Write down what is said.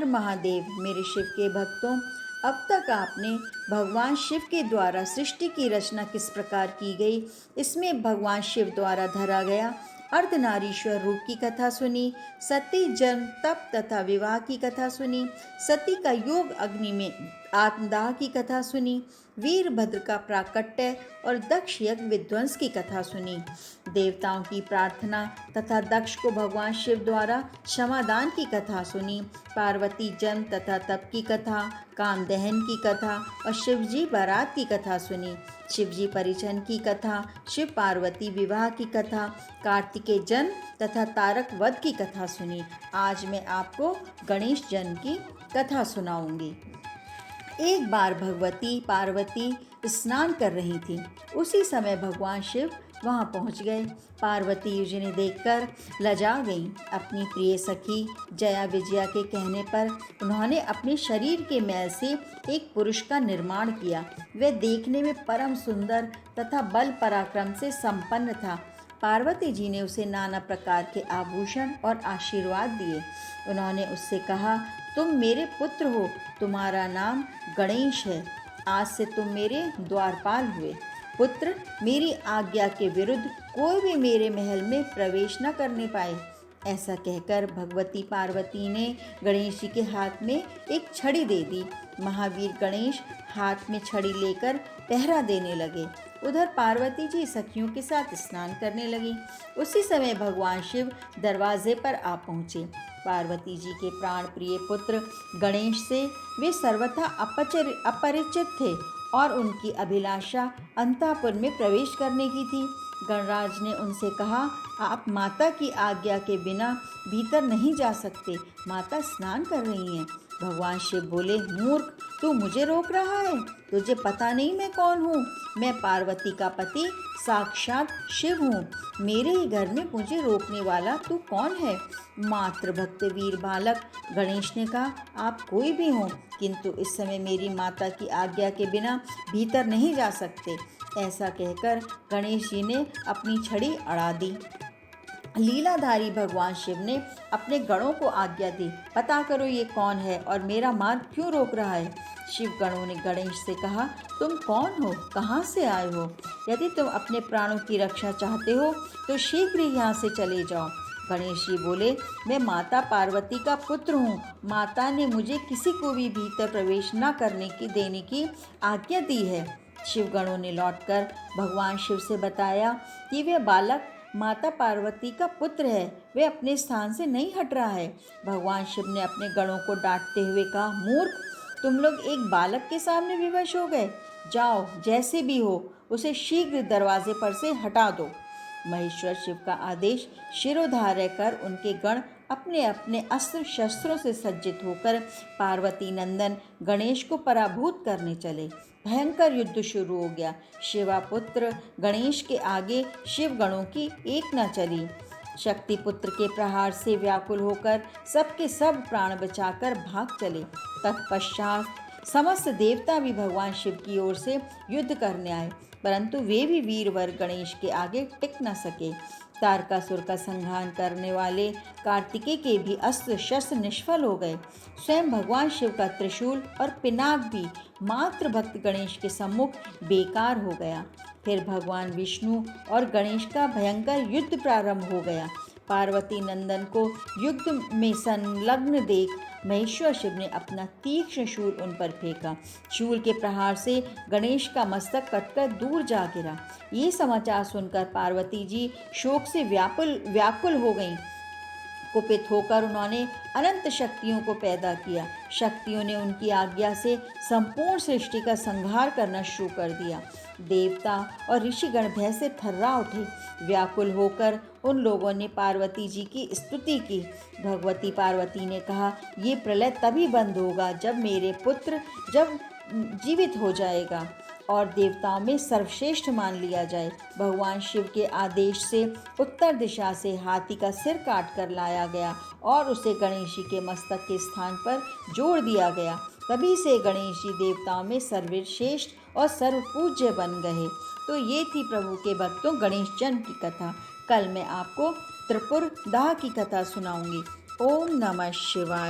हर महादेव। मेरे शिव के भक्तों, अब तक आपने भगवान शिव के द्वारा सृष्टि की रचना किस प्रकार की गई, इसमें भगवान शिव द्वारा धरा गया अर्धनारीश्वर रूप की कथा सुनी, सती जन्म तप तथा विवाह की कथा सुनी, सती का योग अग्नि में आत्मदाह की कथा सुनी, वीरभद्र का प्राकट्य और दक्ष यज्ञ विध्वंस की कथा सुनी, देवताओं की प्रार्थना तथा दक्ष को भगवान शिव द्वारा क्षमादान की कथा सुनी, पार्वती जन्म तथा तप की कथा, कामदहन की कथा और शिवजी बारात की कथा सुनी, शिवजी परिजन की कथा, शिव पार्वती विवाह की कथा, कार्तिकेय जन्म तथा तारक वध की कथा सुनी। आज मैं आपको गणेश जन्म की कथा सुनाऊंगी। एक बार भगवती पार्वती स्नान कर रही थी। उसी समय भगवान शिव वहां पहुंच गए। पार्वती जिन्हें देखकर लजा गईं। अपनी प्रिय सखी जया विजया के कहने पर उन्होंने अपने शरीर के मैल से एक पुरुष का निर्माण किया। वह देखने में परम सुंदर तथा बल पराक्रम से संपन्न था। पार्वती जी ने उसे नाना प्रकार के आभूषण और आशीर्वाद दिए। उन्होंने उससे कहा, तुम मेरे पुत्र हो, तुम्हारा नाम गणेश है। आज से तुम मेरे द्वारपाल हुए। पुत्र, मेरी आज्ञा के विरुद्ध कोई भी मेरे महल में प्रवेश न करने पाए। ऐसा कहकर भगवती पार्वती ने गणेश जी के हाथ में एक छड़ी दे दी। महावीर गणेश हाथ में छड़ी लेकर पहरा देने लगे। उधर पार्वती जी सखियों के साथ स्नान करने लगी। उसी समय भगवान शिव दरवाजे पर आ पहुँचे। पार्वती जी के प्राण प्रिय पुत्र गणेश से वे सर्वथा अपरिचित थे और उनकी अभिलाषा अंतःपुर में प्रवेश करने की थी। गणराज ने उनसे कहा, आप माता की आज्ञा के बिना भीतर नहीं जा सकते। माता स्नान कर रही हैं। भगवान शिव बोले, मूर्ख, तू मुझे रोक रहा है? तुझे पता नहीं मैं कौन हूँ? मैं पार्वती का पति साक्षात शिव हूँ। मेरे ही घर में मुझे रोकने वाला तू कौन है? मात्र भक्त वीर बालक। गणेश ने कहा, आप कोई भी हों, किंतु इस समय मेरी माता की आज्ञा के बिना भीतर नहीं जा सकते। ऐसा कहकर गणेश जी ने अपनी छड़ी अड़ा दी। लीलाधारी भगवान शिव ने अपने गणों को आज्ञा दी, पता करो ये कौन है और मेरा मार्ग क्यों रोक रहा है। शिव गणों ने गणेश से कहा, तुम कौन हो, कहाँ से आए हो? यदि तुम अपने प्राणों की रक्षा चाहते हो तो शीघ्र ही यहाँ से चले जाओ। गणेश जी बोले, मैं माता पार्वती का पुत्र हूँ। माता ने मुझे किसी को भी भीतर प्रवेश न करने की देने की आज्ञा दी है। शिवगणों ने लौटकर भगवान शिव से बताया कि वह बालक माता पार्वती का पुत्र है, वे अपने स्थान से नहीं हट रहा है। भगवान शिव ने अपने गणों को डांटते हुए कहा, मूर्ख, तुम लोग एक बालक के सामने विवश हो गए। जाओ, जैसे भी हो उसे शीघ्र दरवाजे पर से हटा दो। महेश्वर शिव का आदेश शिरोधार्य कर उनके गण अपने अपने अस्त्र शस्त्रों से सज्जित होकर पार्वती नंदन गणेश को पराभूत करने चले। भयंकर युद्ध शुरू हो गया। शिवापुत्र गणेश के आगे शिव गणों की एक न चली। शक्तिपुत्र के प्रहार से व्याकुल होकर सबके सब प्राण बचाकर भाग चले। तत्पश्चात समस्त देवता भी भगवान शिव की ओर से युद्ध करने आए, परंतु वे भी वीरवर गणेश के आगे टिक न सके। तारकासुर का संहार करने वाले कार्तिकेय के भी अस्त्र शस्त्र निष्फल हो गए। स्वयं भगवान शिव का त्रिशूल और पिनाक भी मात्र भक्त गणेश के सम्मुख बेकार हो गया। फिर भगवान विष्णु और गणेश का भयंकर युद्ध प्रारंभ हो गया। पार्वती नंदन को युद्ध में संलग्न देख महेश्वर शिव ने अपना तीक्ष्ण शूल उन पर फेंका। शूल के प्रहार से गणेश का मस्तक कटकर दूर जा गिरा। ये समाचार सुनकर पार्वती जी शोक से व्याकुल हो गईं। कुपित होकर उन्होंने अनंत शक्तियों को पैदा किया। शक्तियों ने उनकी आज्ञा से संपूर्ण सृष्टि का संहार करना शुरू कर दिया। देवता और ऋषिगण भय से थर्रा उठे। व्याकुल होकर उन लोगों ने पार्वती जी की स्तुति की। भगवती पार्वती ने कहा, ये प्रलय तभी बंद होगा जब मेरे पुत्र जीवित हो जाएगा और देवताओं में सर्वश्रेष्ठ मान लिया जाए। भगवान शिव के आदेश से उत्तर दिशा से हाथी का सिर काट कर लाया गया और उसे गणेश जी के मस्तक के स्थान पर जोड़ दिया गया। तभी से गणेश जी देवताओं में सर्वश्रेष्ठ और सर्वपूज्य बन गए। तो ये थी प्रभु के भक्तों गणेश जन्म की कथा। कल मैं आपको त्रिपुर दाह की कथा सुनाऊंगी। ओम नमः शिवाय।